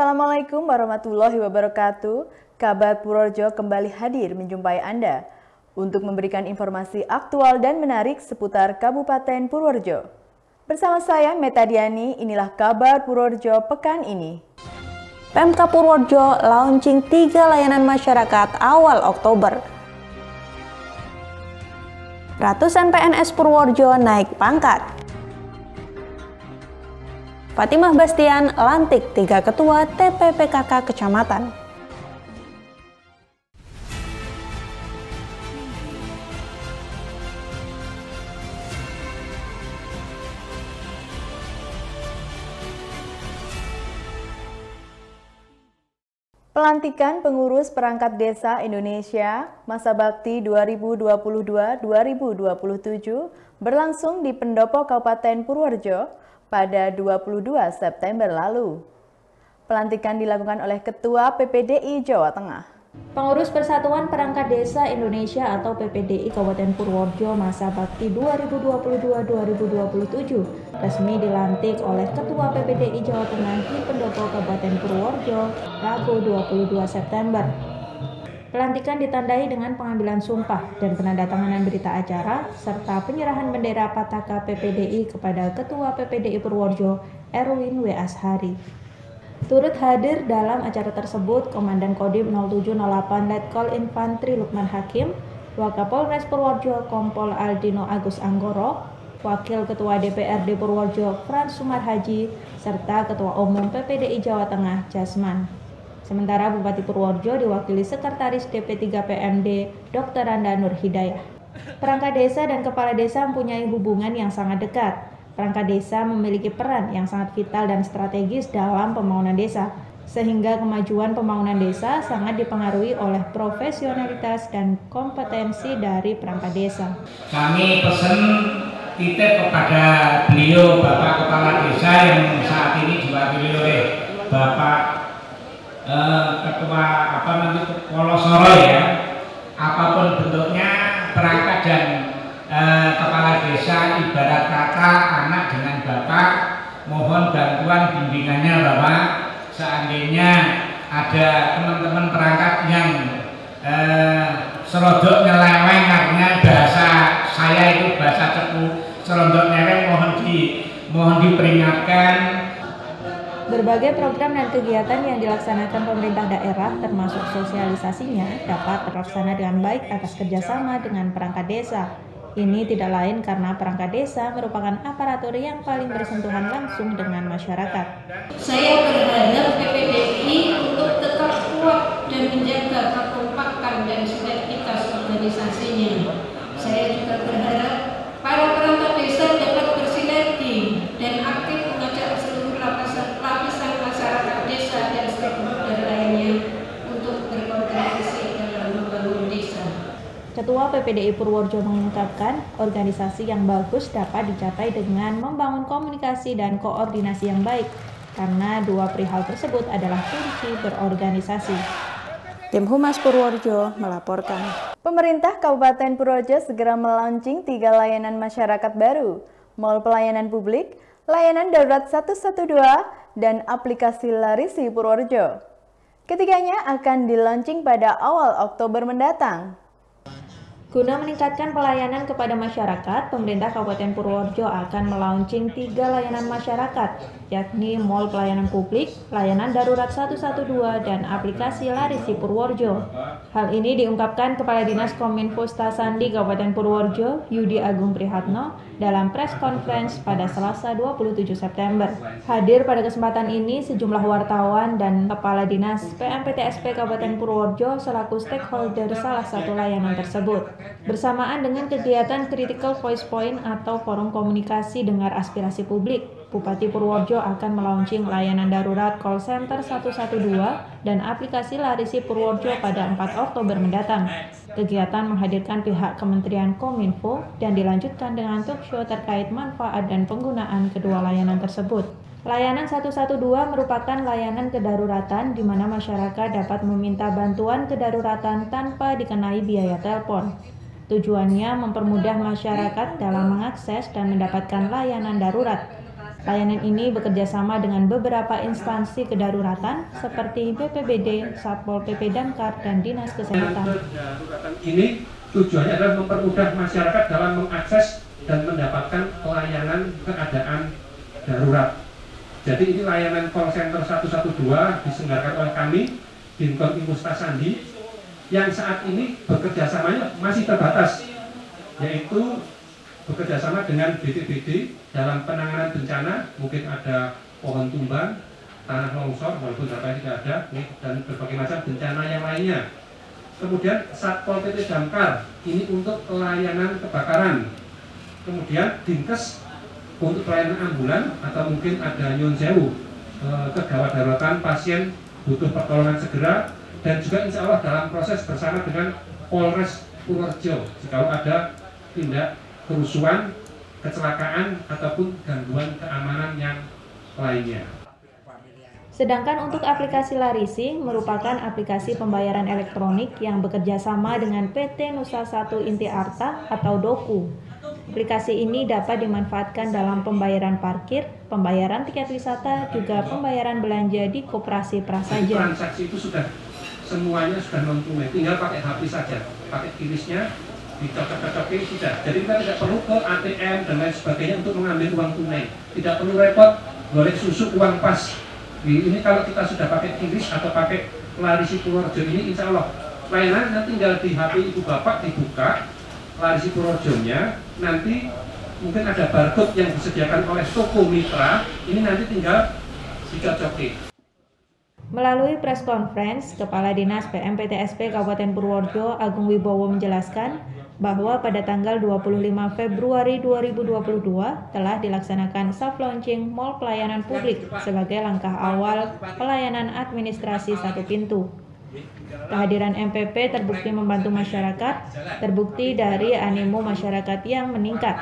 Assalamualaikum warahmatullahi wabarakatuh. Kabar Purworejo kembali hadir menjumpai Anda untuk memberikan informasi aktual dan menarik seputar Kabupaten Purworejo. Bersama saya Meta Diani, inilah Kabar Purworejo pekan ini. Pemkab Purworejo launching 3 layanan masyarakat awal Oktober. Ratusan PNS Purworejo naik pangkat. Fatimah Bastian lantik 3 ketua TPPKK kecamatan. Pelantikan pengurus perangkat desa Indonesia masa bakti 2022-2027 berlangsung di Pendopo Kabupaten Purworejo pada 22 September lalu. Pelantikan dilakukan oleh Ketua PPDI Jawa Tengah. Pengurus Persatuan Perangkat Desa Indonesia atau PPDI Kabupaten Purworejo masa bakti 2022-2027 resmi dilantik oleh Ketua PPDI Jawa Tengah di Pendopo Kabupaten Purworejo Rabu 22 September. Pelantikan ditandai dengan pengambilan sumpah dan penandatanganan berita acara serta penyerahan bendera Pataka PPDI kepada Ketua PPDI Purworejo Erwin W. Ashari. Turut hadir dalam acara tersebut Komandan Kodim 0708 Letkol Infantri Lukman Hakim, Wakapolres Purworejo Kompol Aldino Agus Anggoro, Wakil Ketua DPRD Purworejo Frans Sumar Haji, serta Ketua Umum PPDI Jawa Tengah Jasman. Sementara Bupati Purworejo diwakili Sekretaris DP3 PMD Dr. Randa Nur Hidayah. Perangkat desa dan kepala desa mempunyai hubungan yang sangat dekat. Perangkat desa memiliki peran yang sangat vital dan strategis dalam pembangunan desa, sehingga kemajuan pembangunan desa sangat dipengaruhi oleh profesionalitas dan kompetensi dari perangkat desa. Kami pesan titip kepada beliau Bapak Kepala Desa yang saat ini diwakili oleh Bapak Ketua Wolosoro ya, apapun bentuknya perangkat dan kepala desa ibarat kata anak dengan bapak, mohon bantuan bimbingannya Bapak. Seandainya ada teman-teman perangkat yang serodok nyeleweng karena bahasa saya itu bahasa cepu, serodok nyeleweng mohon diperingatkan. Berbagai program dan kegiatan yang dilaksanakan pemerintah daerah termasuk sosialisasinya dapat terlaksana dengan baik atas kerjasama dengan perangkat desa. Ini tidak lain karena perangkat desa merupakan aparatur yang paling bersentuhan langsung dengan masyarakat. Saya berharap PPDI untuk tetap kuat dan menjaga kekompakan dan sinergitas organisasinya. Saya juga berharap para perangkat desa dapat bersinergi dan aktif mengajak seluruh lapisan masyarakat desa dan stakeholder lainnya untuk berkontribusi dalam membangun desa. Ketua PPDI Purworejo mengungkapkan organisasi yang bagus dapat dicapai dengan membangun komunikasi dan koordinasi yang baik, karena dua perihal tersebut adalah kunci berorganisasi. Tim Humas Purworejo melaporkan. Pemerintah Kabupaten Purworejo segera melaunching 3 layanan masyarakat baru, Mall Pelayanan Publik, Layanan Darurat 112, dan aplikasi Larisi Purworejo. Ketiganya akan dilaunching pada awal Oktober mendatang. Guna meningkatkan pelayanan kepada masyarakat, pemerintah Kabupaten Purworejo akan melaunching 3 layanan masyarakat, yakni Mall Pelayanan Publik, Layanan Darurat 112, dan aplikasi Larisi Purworejo. Hal ini diungkapkan Kepala Dinas Kominfo Stasandi Kabupaten Purworejo, Yudi Agung Prihatno, dalam press conference pada Selasa 27 September. Hadir pada kesempatan ini sejumlah wartawan dan Kepala Dinas PMPTSP Kabupaten Purworejo selaku stakeholder salah satu layanan tersebut. Bersamaan dengan kegiatan Critical Voice Point atau forum komunikasi dengar aspirasi publik, Bupati Purworejo akan melaunching layanan darurat call center 112 dan aplikasi Larisi Purworejo pada 4 Oktober mendatang. Kegiatan menghadirkan pihak Kementerian Kominfo dan dilanjutkan dengan talk show terkait manfaat dan penggunaan kedua layanan tersebut. Layanan 112 merupakan layanan kedaruratan di mana masyarakat dapat meminta bantuan kedaruratan tanpa dikenai biaya telepon. Tujuannya mempermudah masyarakat dalam mengakses dan mendapatkan layanan darurat. Layanan ini bekerja sama dengan beberapa instansi kedaruratan seperti BPBD, Satpol PP Damkar, dan Dinas Kesehatan. Ini tujuannya adalah mempermudah masyarakat dalam mengakses dan mendapatkan pelayanan keadaan darurat. Jadi ini layanan call center 112 diselenggarakan oleh kami, Dinkon Imusta Sandi, yang saat ini bekerjasamanya masih terbatas, yaitu bekerjasama dengan BPBD dalam penanganan bencana, mungkin ada pohon tumbang, tanah longsor, walaupun datanya tidak ada, dan berbagai macam bencana yang lainnya. Kemudian Satpol PP Damkar, ini untuk pelayanan kebakaran. Kemudian Dinkes untuk pelayanan ambulan, atau mungkin ada nyun sewu, kegawat daruratan pasien butuh pertolongan segera, dan juga insya Allah dalam proses bersama dengan Polres Purworejo jika ada tindak kerusuhan, kecelakaan, ataupun gangguan keamanan yang lainnya. Sedangkan untuk aplikasi Larisi merupakan aplikasi pembayaran elektronik yang bekerja sama dengan PT Nusa 1 Inti Arta atau DOKU. Aplikasi ini dapat dimanfaatkan dalam pembayaran parkir, pembayaran tiket wisata, juga pembayaran belanja di koperasi prasaja. Transaksi itu semuanya sudah non tunai, tinggal pakai HP saja, pakai kirisnya, dicocok-cocokin sudah. Jadi kita tidak perlu ke ATM dan lain sebagainya untuk mengambil uang tunai. Tidak perlu repot golek susu uang pas. Ini kalau kita sudah pakai kiris atau pakai Larisi Purworejo ini, insya Allah layanannya tinggal di HP ibu bapak dibuka Larisi Purworejonya, nanti mungkin ada barcode yang disediakan oleh toko mitra, ini nanti tinggal dicocokin. Melalui press conference, Kepala Dinas PMPTSP Kabupaten Purworejo Agung Wibowo menjelaskan bahwa pada tanggal 25 Februari 2022 telah dilaksanakan soft launching Mall Pelayanan Publik sebagai langkah awal pelayanan administrasi satu pintu. Kehadiran MPP terbukti membantu masyarakat, terbukti dari animo masyarakat yang meningkat.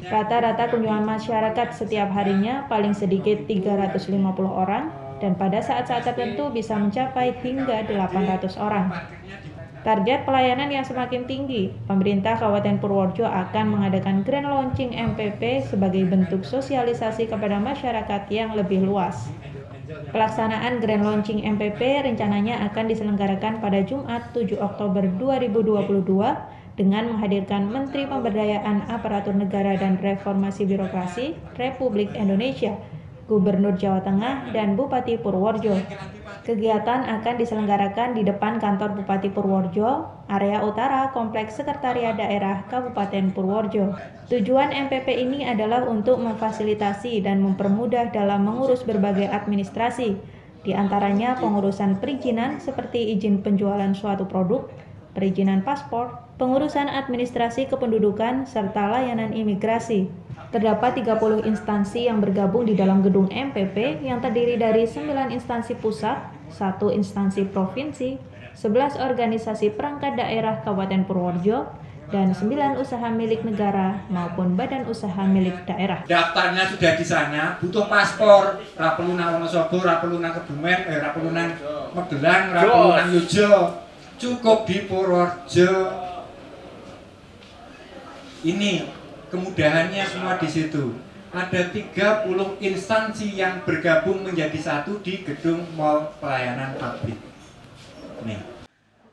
Rata-rata kunjungan masyarakat setiap harinya paling sedikit 350 orang, dan pada saat-saat tertentu bisa mencapai hingga 800 orang. Target pelayanan yang semakin tinggi, pemerintah Kabupaten Purworejo akan mengadakan grand launching MPP sebagai bentuk sosialisasi kepada masyarakat yang lebih luas. Pelaksanaan grand launching MPP rencananya akan diselenggarakan pada Jumat 7 Oktober 2022 dengan menghadirkan Menteri Pemberdayaan Aparatur Negara dan Reformasi Birokrasi Republik Indonesia, Gubernur Jawa Tengah, dan Bupati Purworejo. Kegiatan akan diselenggarakan di depan kantor Bupati Purworejo, area utara Kompleks Sekretariat Daerah Kabupaten Purworejo. Tujuan MPP ini adalah untuk memfasilitasi dan mempermudah dalam mengurus berbagai administrasi, di antaranya pengurusan perizinan seperti izin penjualan suatu produk, perizinan paspor, pengurusan administrasi kependudukan, serta layanan imigrasi. Terdapat 30 instansi yang bergabung di dalam gedung MPP yang terdiri dari 9 instansi pusat, 1 instansi provinsi, 11 organisasi perangkat daerah Kabupaten Purworejo, dan 9 usaha milik negara maupun badan usaha milik daerah. Daftarnya sudah di sana, butuh paspor, ra perlu nang Wonosobo, ra perlu nang Kebumen, ra perlu nang Magelang, ra perlu nang Yojo. Cukup di Purworejo. Ini kemudahannya semua di situ. Ada 30 instansi yang bergabung menjadi satu di gedung Mall Pelayanan Publik. Nih.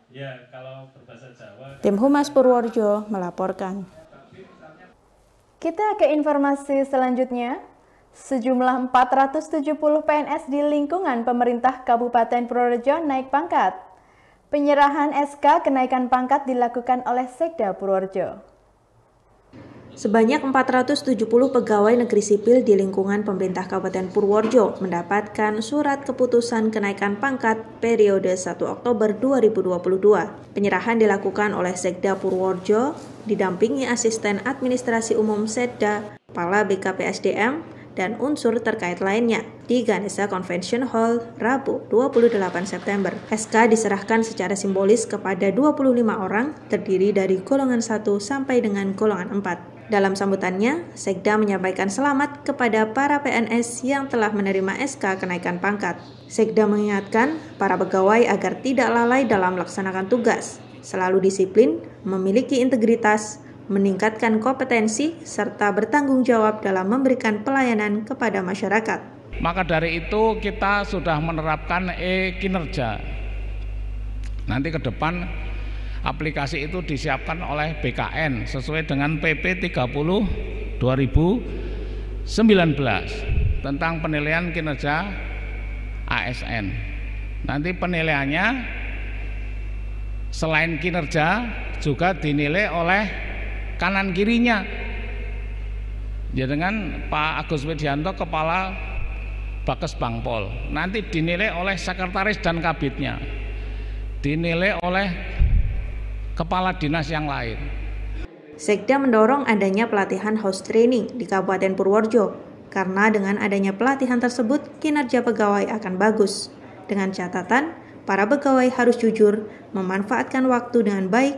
Ya, kalau berbahasa Jawa. Tim Humas Purworejo melaporkan. Kita ke informasi selanjutnya. Sejumlah 470 PNS di lingkungan pemerintah Kabupaten Purworejo naik pangkat. Penyerahan SK kenaikan pangkat dilakukan oleh Sekda Purworejo. Sebanyak 470 pegawai negeri sipil di lingkungan pemerintah Kabupaten Purworejo mendapatkan surat keputusan kenaikan pangkat periode 1 Oktober 2022. Penyerahan dilakukan oleh Sekda Purworejo, didampingi Asisten Administrasi Umum Sekda, Kepala BKPSDM, dan unsur terkait lainnya di Ganesha Convention Hall, Rabu 28 September. SK diserahkan secara simbolis kepada 25 orang, terdiri dari golongan 1 sampai dengan golongan 4. Dalam sambutannya, Sekda menyampaikan selamat kepada para PNS yang telah menerima SK kenaikan pangkat. Sekda mengingatkan para pegawai agar tidak lalai dalam melaksanakan tugas, selalu disiplin, memiliki integritas, meningkatkan kompetensi, serta bertanggung jawab dalam memberikan pelayanan kepada masyarakat. Maka dari itu kita sudah menerapkan e-kinerja. Nanti ke depan aplikasi itu disiapkan oleh BKN sesuai dengan PP 30 2019 tentang penilaian kinerja ASN. Nanti penilaiannya selain kinerja juga dinilai oleh kanan kirinya. Ya, dengan Pak Agus Widianto Kepala Bakes Bangpol. Nanti dinilai oleh sekretaris dan kabitnya. Dinilai oleh kepala dinas yang lain. Sekda mendorong adanya pelatihan house training di Kabupaten Purworejo, karena dengan adanya pelatihan tersebut kinerja pegawai akan bagus. Dengan catatan, para pegawai harus jujur, memanfaatkan waktu dengan baik,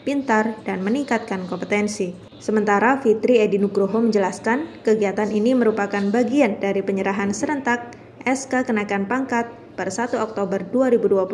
pintar, dan meningkatkan kompetensi. Sementara Fitri Edi Nugroho menjelaskan, kegiatan ini merupakan bagian dari penyerahan serentak SK kenaikan pangkat per 1 Oktober 2022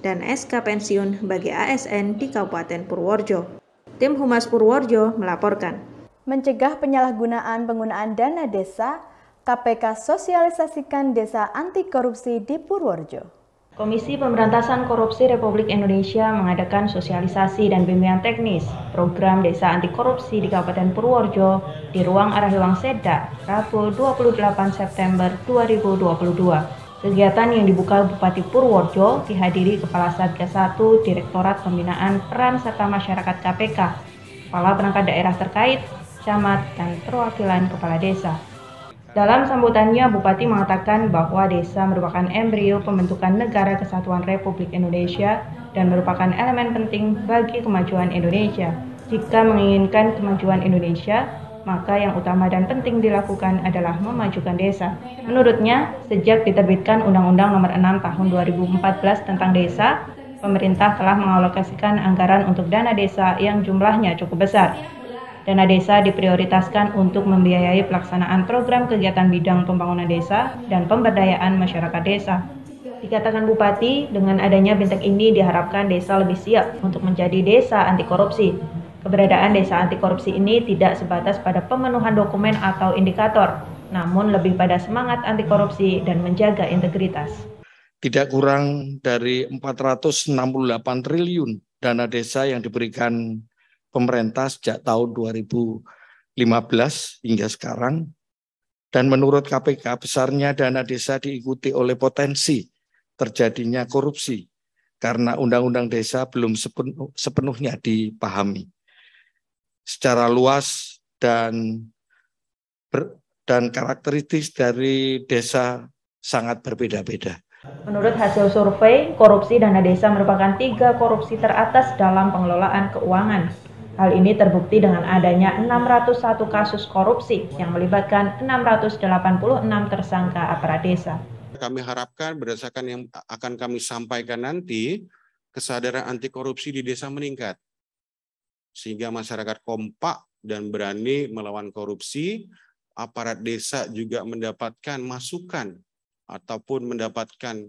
dan SK pensiun bagi ASN di Kabupaten Purworejo. Tim Humas Purworejo melaporkan. Mencegah penyalahgunaan penggunaan dana desa, KPK sosialisasikan desa anti korupsi di Purworejo. Komisi Pemberantasan Korupsi Republik Indonesia mengadakan sosialisasi dan bimbingan teknis program Desa Anti Korupsi di Kabupaten Purworejo di Ruang Arahiwang Seda, Rabu 28 September 2022. Kegiatan yang dibuka Bupati Purworejo dihadiri Kepala Satgas 1 Direktorat Pembinaan Peran Serta Masyarakat KPK, Kepala Perangkat Daerah terkait, camat, dan perwakilan kepala desa. Dalam sambutannya, Bupati mengatakan bahwa desa merupakan embrio pembentukan Negara Kesatuan Republik Indonesia dan merupakan elemen penting bagi kemajuan Indonesia. Jika menginginkan kemajuan Indonesia, maka yang utama dan penting dilakukan adalah memajukan desa. Menurutnya, sejak diterbitkan Undang-Undang Nomor 6 Tahun 2014 tentang desa, pemerintah telah mengalokasikan anggaran untuk dana desa yang jumlahnya cukup besar. Dana desa diprioritaskan untuk membiayai pelaksanaan program kegiatan bidang pembangunan desa dan pemberdayaan masyarakat desa. Dikatakan Bupati, dengan adanya BINTEK ini diharapkan desa lebih siap untuk menjadi desa anti korupsi. Keberadaan desa anti korupsi ini tidak sebatas pada pemenuhan dokumen atau indikator, namun lebih pada semangat anti korupsi dan menjaga integritas. Tidak kurang dari 468 triliun dana desa yang diberikan pemerintah sejak tahun 2015 hingga sekarang. Dan menurut KPK, besarnya dana desa diikuti oleh potensi terjadinya korupsi karena undang-undang desa belum sepenuhnya dipahami secara luas dan karakteristik dari desa sangat berbeda-beda. Menurut hasil survei, korupsi dana desa merupakan 3 korupsi teratas dalam pengelolaan keuangan. Hal ini terbukti dengan adanya 601 kasus korupsi yang melibatkan 686 tersangka aparat desa. Kami harapkan berdasarkan yang akan kami sampaikan nanti, kesadaran anti korupsi di desa meningkat. Sehingga masyarakat kompak dan berani melawan korupsi, aparat desa juga mendapatkan masukan ataupun mendapatkan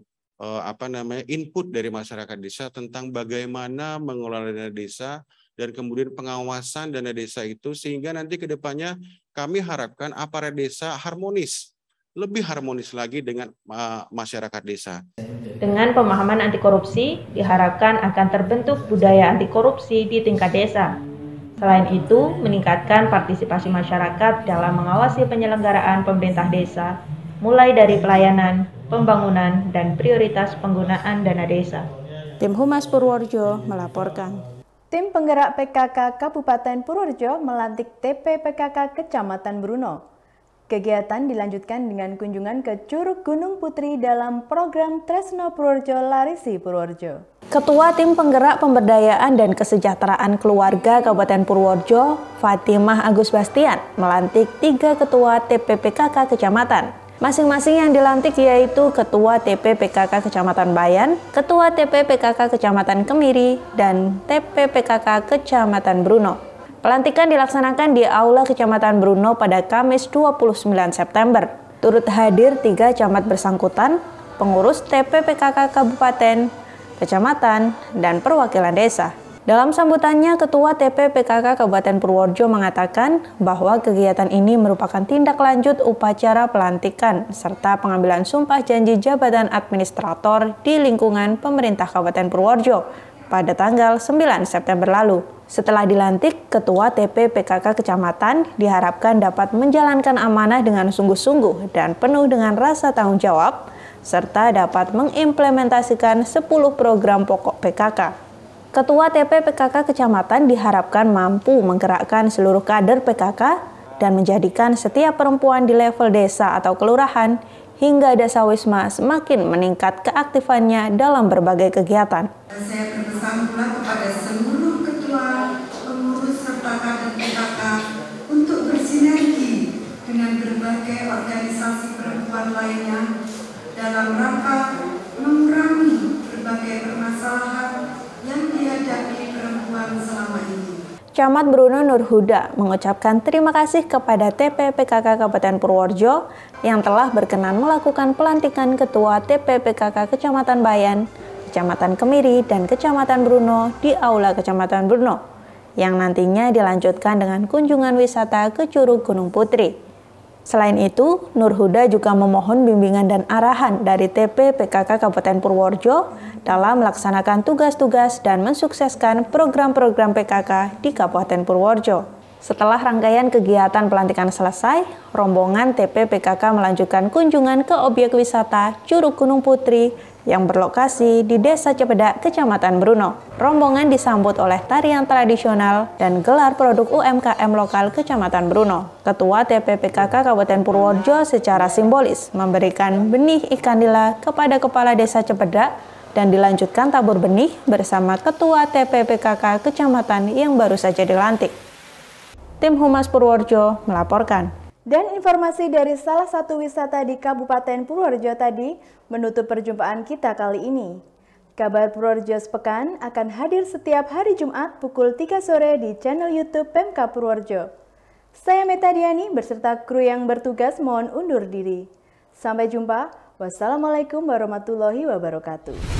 input dari masyarakat desa tentang bagaimana mengelola dana desa dan kemudian pengawasan dana desa itu, sehingga nanti ke depannya kami harapkan aparat desa harmonis, lebih harmonis lagi dengan masyarakat desa. Dengan pemahaman anti korupsi, diharapkan akan terbentuk budaya anti korupsi di tingkat desa. Selain itu, meningkatkan partisipasi masyarakat dalam mengawasi penyelenggaraan pemerintah desa, mulai dari pelayanan, pembangunan, dan prioritas penggunaan dana desa. Tim Humas Purworejo melaporkan. Tim penggerak PKK Kabupaten Purworejo melantik TP PKK Kecamatan Bruno. Kegiatan dilanjutkan dengan kunjungan ke Curug Gunung Putri dalam program Tresno Purworejo Larisi Purworejo. Ketua Tim Penggerak Pemberdayaan dan Kesejahteraan Keluarga Kabupaten Purworejo, Fatimah Agus Bastian, melantik 3 ketua TPPKK Kecamatan. Masing-masing yang dilantik yaitu Ketua TPPKK Kecamatan Bayan, Ketua TPPKK Kecamatan Kemiri, dan TPPKK Kecamatan Bruno. Pelantikan dilaksanakan di Aula Kecamatan Bruno pada Kamis 29 September. Turut hadir 3 camat bersangkutan, pengurus TPPKK Kabupaten, Kecamatan, dan perwakilan desa. Dalam sambutannya, Ketua TP/PKK Kabupaten Purworejo mengatakan bahwa kegiatan ini merupakan tindak lanjut upacara pelantikan serta pengambilan sumpah janji jabatan administrator di lingkungan pemerintah Kabupaten Purworejo pada tanggal 9 September lalu. Setelah dilantik, Ketua TP/PKK Kecamatan diharapkan dapat menjalankan amanah dengan sungguh-sungguh dan penuh dengan rasa tanggung jawab, serta dapat mengimplementasikan 10 program pokok PKK. Ketua TP/PKK Kecamatan diharapkan mampu menggerakkan seluruh kader PKK dan menjadikan setiap perempuan di level desa atau kelurahan hingga Dasawisma semakin meningkat keaktifannya dalam berbagai kegiatan. Saya berpesan pula kepada seluruh ketua, pengurus serta kader PKK untuk bersinergi dengan berbagai organisasi perempuan lainnya dalam rangka mengurangi berbagai permasalahan yang dihadapi perempuan selama ini. Camat Bruno Nurhuda mengucapkan terima kasih kepada TP/PKK Kabupaten Purworejo yang telah berkenan melakukan pelantikan Ketua TP/PKK Kecamatan Bayan, Kecamatan Kemiri, dan Kecamatan Bruno di Aula Kecamatan Bruno, yang nantinya dilanjutkan dengan kunjungan wisata ke Curug Gunung Putri. Selain itu, Nurhuda juga memohon bimbingan dan arahan dari TP/PKK Kabupaten Purworejo dalam melaksanakan tugas-tugas dan mensukseskan program-program PKK di Kabupaten Purworejo. Setelah rangkaian kegiatan pelantikan selesai, rombongan TP/PKK melanjutkan kunjungan ke objek wisata Curug Gunung Putri yang berlokasi di Desa Cepedak, Kecamatan Bruno. Rombongan disambut oleh tarian tradisional dan gelar produk UMKM lokal Kecamatan Bruno. Ketua TP/PKK Kabupaten Purworejo secara simbolis memberikan benih ikan nila kepada Kepala Desa Cepedak dan dilanjutkan tabur benih bersama Ketua TP/PKK Kecamatan yang baru saja dilantik. Tim Humas Purworejo melaporkan. Dan informasi dari salah satu wisata di Kabupaten Purworejo tadi menutup perjumpaan kita kali ini. Kabar Purworejo Sepekan akan hadir setiap hari Jumat pukul 3 sore di channel YouTube Pemkab Purworejo. Saya Meta Diani beserta kru yang bertugas mohon undur diri. Sampai jumpa. Wassalamualaikum warahmatullahi wabarakatuh.